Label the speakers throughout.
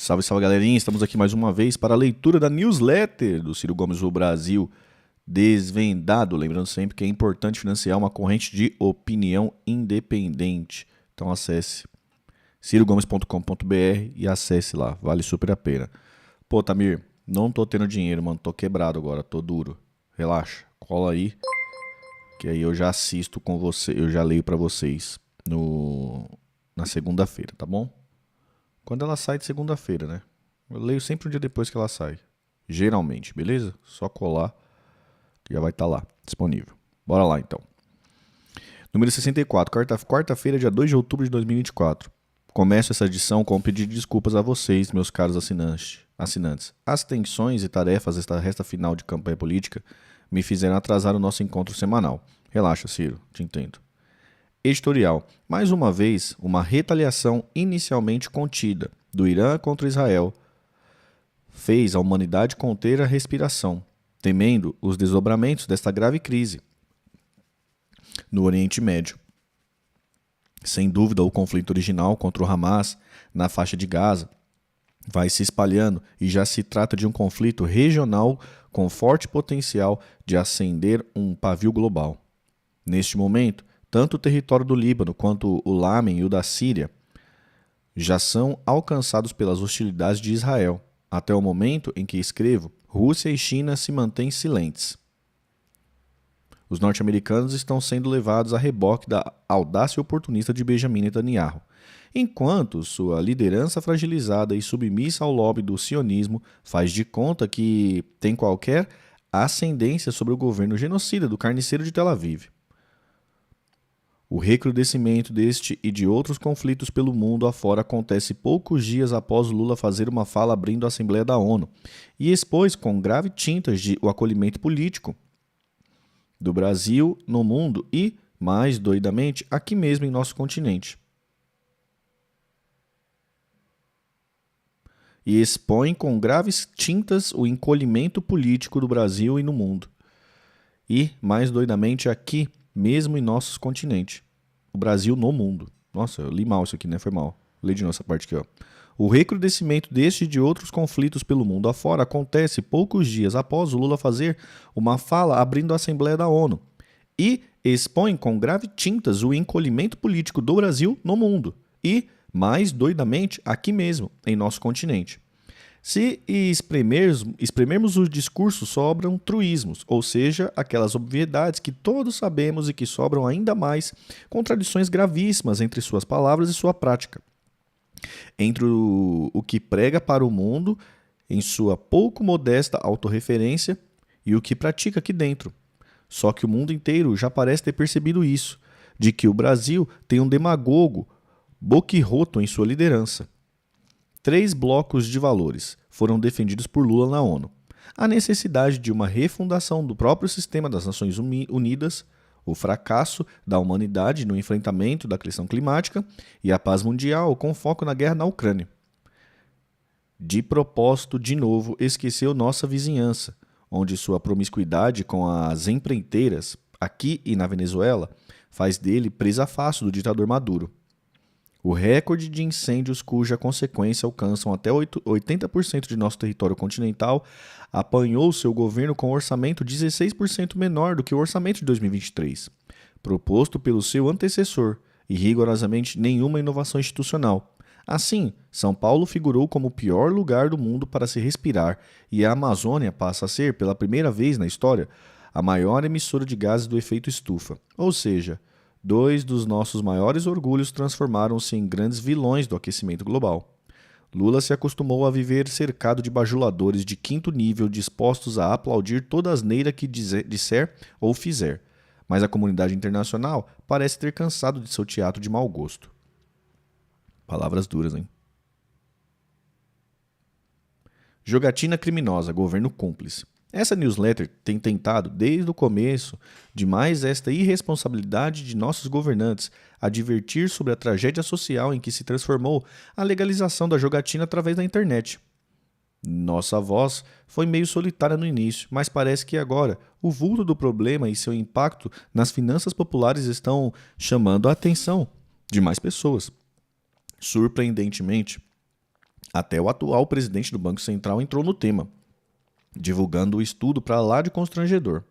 Speaker 1: Salve, salve, galerinha. Estamos aqui mais uma vez para a leitura da newsletter do Ciro Gomes do Brasil Desvendado. Lembrando sempre que é importante financiar uma corrente de opinião independente. Então acesse cirogomes.com.br e acesse lá. Vale super a pena. Pô, Tamir, não tô tendo dinheiro, mano. Tô quebrado agora, tô duro. Relaxa, cola aí. Que aí eu já assisto com você, eu já leio pra vocês na segunda-feira, tá bom? Quando ela sai de segunda-feira, né? Eu leio sempre um dia depois que ela sai. Geralmente, beleza? Só colar que já vai estar lá, disponível. Bora lá, então. Número 64, quarta-feira, dia 2 de outubro de 2024. Começo essa edição com um pedido de desculpas a vocês, meus caros assinantes. As tensões e tarefas desta resta final de campanha política me fizeram atrasar o nosso encontro semanal. Relaxa, Ciro, te entendo. Editorial. Mais uma vez, uma retaliação inicialmente contida do Irã contra Israel fez a humanidade conter a respiração, temendo os desdobramentos desta grave crise no Oriente Médio. Sem dúvida, o conflito original contra o Hamas na faixa de Gaza vai se espalhando e já se trata de um conflito regional com forte potencial de acender um pavio global. Neste momento, tanto o território do Líbano quanto o Iêmen e o da Síria já são alcançados pelas hostilidades de Israel. Até o momento em que escrevo, Rússia e China se mantêm silentes. Os norte-americanos estão sendo levados a reboque da audácia oportunista de Benjamin Netanyahu, enquanto sua liderança fragilizada e submissa ao lobby do sionismo faz de conta que tem qualquer ascendência sobre o governo genocida do carniceiro de Tel Aviv. O recrudescimento deste e de outros conflitos pelo mundo afora acontece poucos dias após Lula fazer uma fala abrindo a Assembleia da ONU e expôs com grave tintas o acolhimento político do Brasil no mundo e, mais doidamente, aqui mesmo em nosso continente. E expõe com graves tintas o encolhimento político do Brasil e no mundo. E, mais doidamente, aqui mesmo em nosso continente. O Brasil no mundo. Nossa, eu li mal isso aqui, né? Foi mal. Lê de novo essa parte aqui, ó. O recrudescimento deste e de outros conflitos pelo mundo afora acontece poucos dias após o Lula fazer uma fala abrindo a Assembleia da ONU e expõe com grave tintas o encolhimento político do Brasil no mundo e, mais doidamente, aqui mesmo, em nosso continente. Se espremermos o discurso, sobram truísmos, ou seja, aquelas obviedades que todos sabemos e que sobram ainda mais contradições gravíssimas entre suas palavras e sua prática. Entre o que prega para o mundo em sua pouco modesta autorreferência e o que pratica aqui dentro. Só que o mundo inteiro já parece ter percebido isso, de que o Brasil tem um demagogo boquirroto em sua liderança. 3 blocos de valores foram defendidos por Lula na ONU. A necessidade de uma refundação do próprio sistema das Nações Unidas, o fracasso da humanidade no enfrentamento da questão climática e a paz mundial com foco na guerra na Ucrânia. De propósito, de novo, esqueceu nossa vizinhança, onde sua promiscuidade com as empreiteiras, aqui e na Venezuela, faz dele presa fácil do ditador Maduro. O recorde de incêndios cuja consequência alcançam até 80% de nosso território continental apanhou seu governo com um orçamento 16% menor do que o orçamento de 2023, proposto pelo seu antecessor, e rigorosamente nenhuma inovação institucional. Assim, São Paulo figurou como o pior lugar do mundo para se respirar e a Amazônia passa a ser, pela primeira vez na história, a maior emissora de gases do efeito estufa, ou seja, 2 dos nossos maiores orgulhos transformaram-se em grandes vilões do aquecimento global. Lula se acostumou a viver cercado de bajuladores de 5º nível dispostos a aplaudir toda asneira que disser ou fizer, mas a comunidade internacional parece ter cansado de seu teatro de mau gosto. Palavras duras, hein? Jogatina criminosa, governo cúmplice. Essa newsletter tem tentado, desde o começo, de mais esta irresponsabilidade de nossos governantes, advertir sobre a tragédia social em que se transformou a legalização da jogatina através da internet. Nossa voz foi meio solitária no início, mas parece que agora o vulto do problema e seu impacto nas finanças populares estão chamando a atenção de mais pessoas. Surpreendentemente, Até o atual presidente do Banco Central entrou no tema, divulgando o estudo para lá de constrangedor.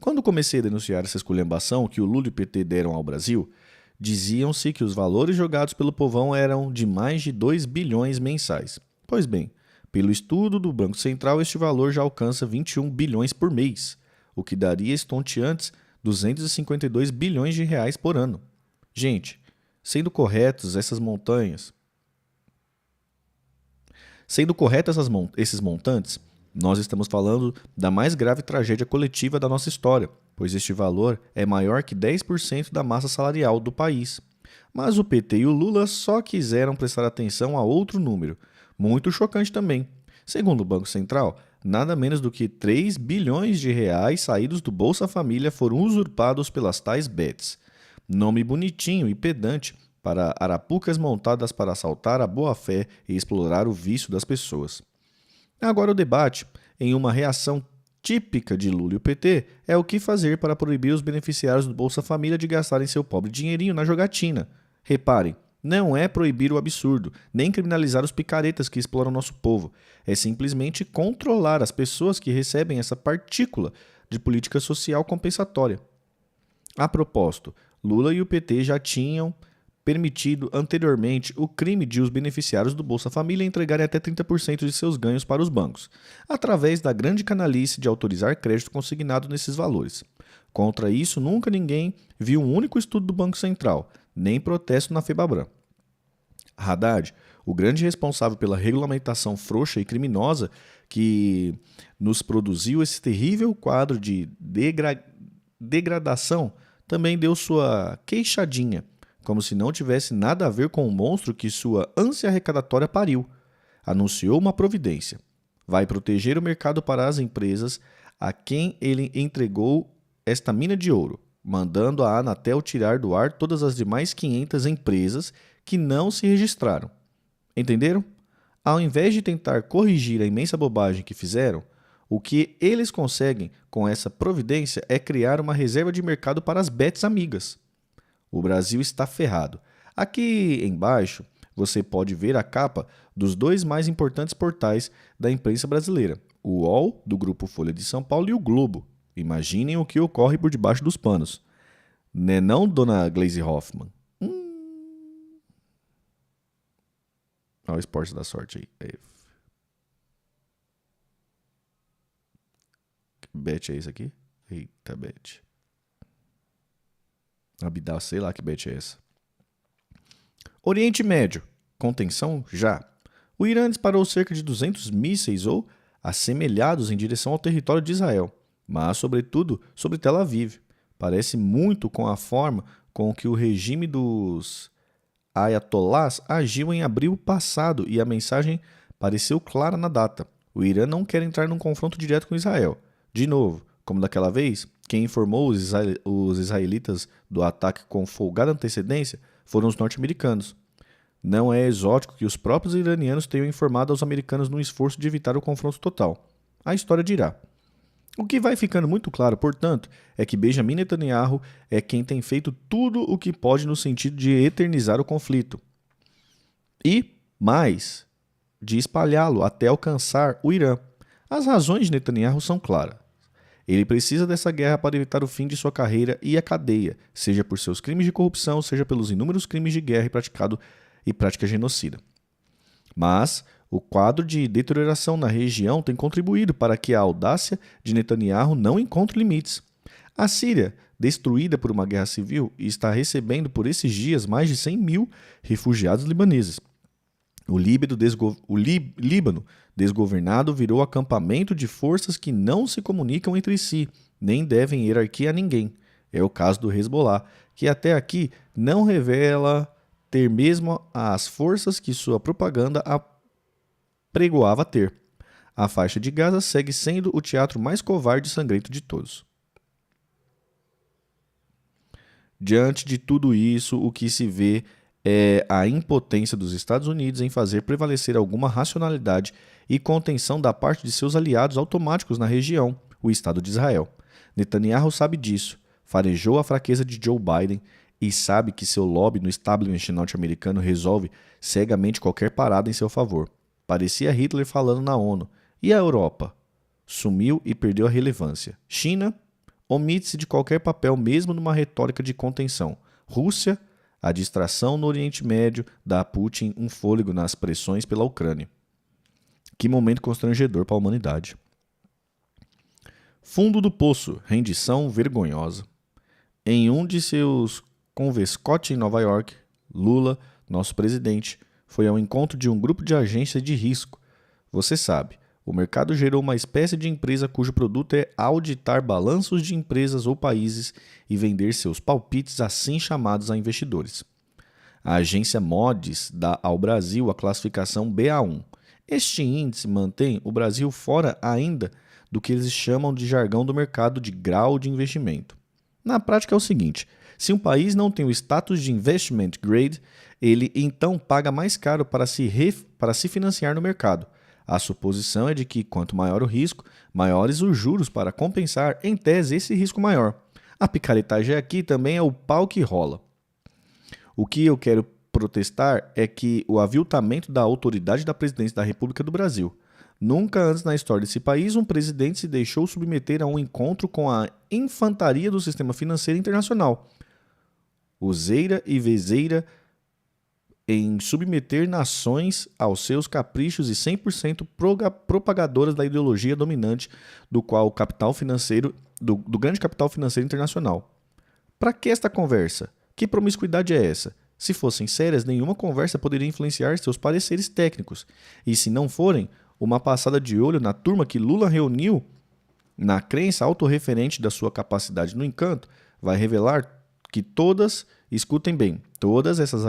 Speaker 1: Quando comecei a denunciar essa esculhambação que o Lula e o PT deram ao Brasil, diziam-se que os valores jogados pelo povão eram de mais de 2 bilhões mensais. Pois bem, pelo estudo do Banco Central, este valor já alcança 21 bilhões por mês, o que daria estonteantes 252 bilhões de reais por ano. Gente, sendo corretos esses montantes, nós estamos falando da mais grave tragédia coletiva da nossa história, pois este valor é maior que 10% da massa salarial do país. Mas o PT e o Lula só quiseram prestar atenção a outro número, muito chocante também. Segundo o Banco Central, nada menos do que 3 bilhões de reais saídos do Bolsa Família foram usurpados pelas tais bets. Nome bonitinho e pedante para arapucas montadas para assaltar a boa-fé e explorar o vício das pessoas. Agora o debate, em uma reação típica de Lula e o PT, é o que fazer para proibir os beneficiários do Bolsa Família de gastarem seu pobre dinheirinho na jogatina. Reparem, não é proibir o absurdo, nem criminalizar os picaretas que exploram nosso povo. É simplesmente controlar as pessoas que recebem essa partícula de política social compensatória. A propósito, Lula e o PT já tinham permitido anteriormente o crime de os beneficiários do Bolsa Família entregarem até 30% de seus ganhos para os bancos, através da grande canalice de autorizar crédito consignado nesses valores. Contra isso, nunca ninguém viu um único estudo do Banco Central, nem protesto na FEBABRAM. Haddad, o grande responsável pela regulamentação frouxa e criminosa que nos produziu esse terrível quadro de degradação, também deu sua queixadinha, como se não tivesse nada a ver com o monstro que sua ânsia arrecadatória pariu. Anunciou uma providência. Vai proteger o mercado para as empresas a quem ele entregou esta mina de ouro, mandando a Anatel tirar do ar todas as demais 500 empresas que não se registraram. Entenderam? Ao invés de tentar corrigir a imensa bobagem que fizeram, o que eles conseguem com essa providência é criar uma reserva de mercado para as bets amigas. O Brasil está ferrado. Aqui embaixo você pode ver a capa dos dois mais importantes portais da imprensa brasileira, o UOL, do Grupo Folha de São Paulo, e o Globo. Imaginem o que ocorre por debaixo dos panos. Né não, dona Gleisi Hoffmann? Olha o esporte da sorte aí. Que bet é esse aqui? Eita, bet. Abdal, sei lá que bet é essa. Oriente Médio. Contenção já. O Irã disparou cerca de 200 mísseis ou assemelhados em direção ao território de Israel, mas, sobretudo, sobre Tel Aviv. Parece muito com a forma com que o regime dos ayatolás agiu em abril passado e a mensagem pareceu clara na data. O Irã não quer entrar num confronto direto com Israel. De novo, como daquela vez, quem informou os israelitas do ataque com folgada antecedência foram os norte-americanos. Não é exótico que os próprios iranianos tenham informado aos americanos num esforço de evitar o confronto total. A história dirá. O que vai ficando muito claro, portanto, é que Benjamin Netanyahu é quem tem feito tudo o que pode no sentido de eternizar o conflito. E, mais, de espalhá-lo até alcançar o Irã. As razões de Netanyahu são claras. Ele precisa dessa guerra para evitar o fim de sua carreira e a cadeia, seja por seus crimes de corrupção, seja pelos inúmeros crimes de guerra e prática genocida. Mas o quadro de deterioração na região tem contribuído para que a audácia de Netanyahu não encontre limites. A Síria, destruída por uma guerra civil, está recebendo por esses dias mais de 100 mil refugiados libaneses. O Líbano desgovernado virou acampamento de forças que não se comunicam entre si, nem devem hierarquia a ninguém. É o caso do Hezbollah, que até aqui não revela ter mesmo as forças que sua propaganda pregoava ter. A faixa de Gaza segue sendo o teatro mais covarde e sangrento de todos. Diante de tudo isso, o que se vê é a impotência dos Estados Unidos em fazer prevalecer alguma racionalidade e contenção da parte de seus aliados automáticos na região, o Estado de Israel. Netanyahu sabe disso, farejou a fraqueza de Joe Biden e sabe que seu lobby no establishment norte-americano resolve cegamente qualquer parada em seu favor. Parecia Hitler falando na ONU. E a Europa? Sumiu e perdeu a relevância. China? Omite-se de qualquer papel mesmo numa retórica de contenção. Rússia? A distração no Oriente Médio dá a Putin um fôlego nas pressões pela Ucrânia. Que momento constrangedor para a humanidade. Fundo do poço, rendição vergonhosa. Em um de seus convescotes em Nova York, Lula, nosso presidente, foi ao encontro de um grupo de agências de risco. Você sabe, o mercado gerou uma espécie de empresa cujo produto é auditar balanços de empresas ou países e vender seus palpites assim chamados a investidores. A agência Moody's dá ao Brasil a classificação Ba1. Este índice mantém o Brasil fora ainda do que eles chamam de jargão do mercado de grau de investimento. Na prática é o seguinte, se um país não tem o status de investment grade, ele então paga mais caro para se financiar no mercado. A suposição é de que quanto maior o risco, maiores os juros para compensar, em tese, esse risco maior. A picaretagem aqui também é o pau que rola. O que eu quero protestar é que o aviltamento da autoridade da presidência da República do Brasil. Nunca antes na história desse país um presidente se deixou submeter a um encontro com a infantaria do sistema financeiro internacional. Useira e vezeira em submeter nações aos seus caprichos e 100% propagadoras da ideologia dominante do qual o capital financeiro, do grande capital financeiro internacional. Para que esta conversa? Que promiscuidade é essa? Se fossem sérias, nenhuma conversa poderia influenciar seus pareceres técnicos. E se não forem, uma passada de olho na turma que Lula reuniu na crença autorreferente da sua capacidade no encanto vai revelar que todas, escutem bem, todas essas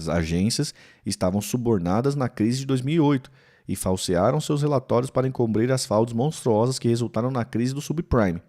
Speaker 1: agências estavam subornadas na crise de 2008 e falsearam seus relatórios para encobrir as fraudes monstruosas que resultaram na crise do subprime.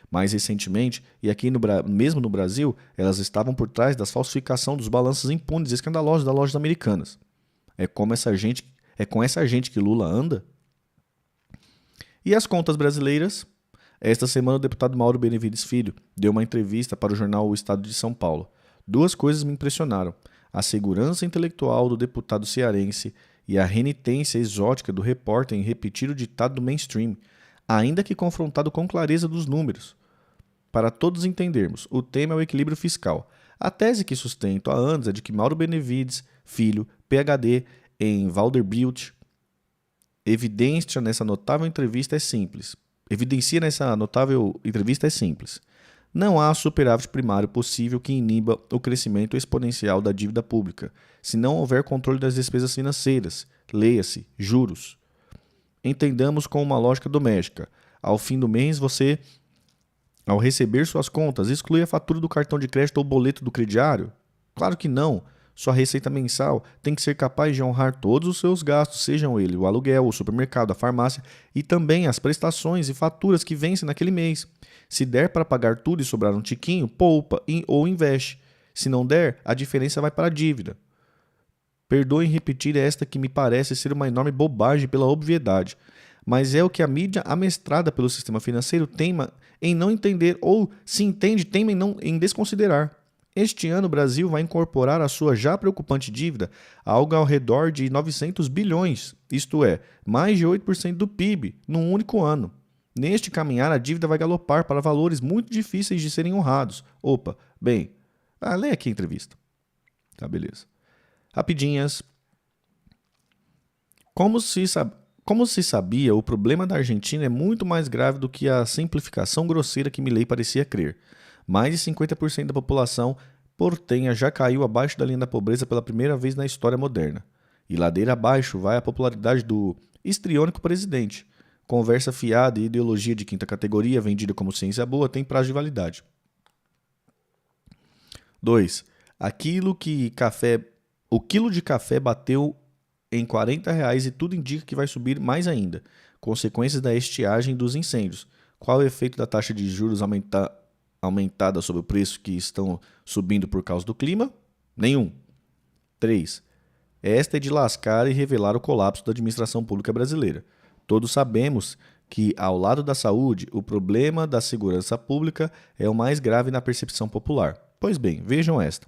Speaker 1: Mais recentemente, e aqui mesmo no Brasil, elas estavam por trás da falsificação dos balanços impunes e escandalosos das lojas americanas. É com essa gente que Lula anda? E as contas brasileiras? Esta semana o deputado Mauro Benevides Filho deu uma entrevista para o jornal O Estado de São Paulo. Duas coisas me impressionaram: a segurança intelectual do deputado cearense e a renitência exótica do repórter em repetir o ditado do mainstream, ainda que confrontado com clareza dos números. Para todos entendermos, o tema é o equilíbrio fiscal. A tese que sustento há anos é de que Mauro Benevides Filho, PhD em Vanderbilt, evidencia nessa notável entrevista é simples. Não há superávit primário possível que iniba o crescimento exponencial da dívida pública, se não houver controle das despesas financeiras, leia-se, juros. Entendamos com uma lógica doméstica. Ao fim do mês, você, ao receber suas contas, exclui a fatura do cartão de crédito ou boleto do crediário? Claro que não. Sua receita mensal tem que ser capaz de honrar todos os seus gastos, sejam eles o aluguel, o supermercado, a farmácia e também as prestações e faturas que vencem naquele mês. Se der para pagar tudo e sobrar um tiquinho, poupa ou investe. Se não der, a diferença vai para a dívida. Perdoem repetir esta que me parece ser uma enorme bobagem pela obviedade, mas é o que a mídia amestrada pelo sistema financeiro teima em não entender ou, se entende, teima em desconsiderar. Este ano o Brasil vai incorporar à sua já preocupante dívida algo ao redor de 900 bilhões, isto é, mais de 8% do PIB, num único ano. Neste caminhar, a dívida vai galopar para valores muito difíceis de serem honrados. Lê aqui a entrevista. Tá, beleza. Rapidinhas. Como se sabia, o problema da Argentina é muito mais grave do que a simplificação grosseira que Milei parecia crer. Mais de 50% da população portenha já caiu abaixo da linha da pobreza pela primeira vez na história moderna. E ladeira abaixo vai a popularidade do histriônico presidente. Conversa fiada e ideologia de quinta categoria, vendida como ciência boa, tem prazo de validade. 2. O quilo de café bateu em R$40 e tudo indica que vai subir mais ainda. Consequências da estiagem dos incêndios. Qual é o efeito da taxa de juros aumentada sobre o preço que estão subindo por causa do clima? Nenhum. 3. Esta é de lascar e revelar o colapso da administração pública brasileira. Todos sabemos que, ao lado da saúde, o problema da segurança pública é o mais grave na percepção popular. Pois bem, vejam esta.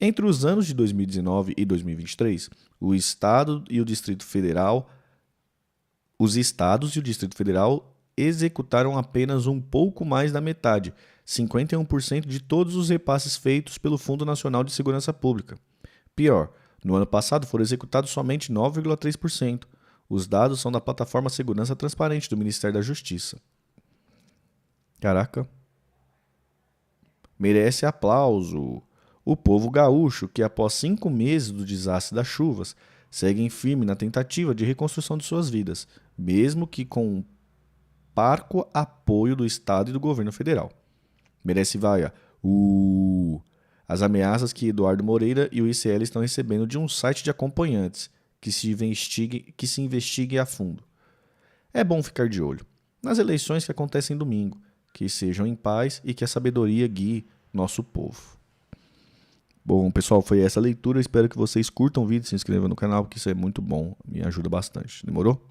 Speaker 1: Entre os anos de 2019 e 2023, os estados e o Distrito Federal executaram apenas um pouco mais da metade, 51% de todos os repasses feitos pelo Fundo Nacional de Segurança Pública. Pior, no ano passado foram executados somente 9,3%. Os dados são da plataforma Segurança Transparente do Ministério da Justiça. Caraca. Merece aplauso. O povo gaúcho, que após 5 meses do desastre das chuvas, seguem firme na tentativa de reconstrução de suas vidas, mesmo que com um parco apoio do Estado e do governo federal. Merece vaia. As ameaças que Eduardo Moreira e o ICL estão recebendo de um site de acompanhantes que se investigue a fundo. É bom ficar de olho nas eleições que acontecem domingo, que sejam em paz e que a sabedoria guie nosso povo. Bom, pessoal, foi essa a leitura. Espero que vocês curtam o vídeo, se inscrevam no canal, porque isso é muito bom, me ajuda bastante. Demorou?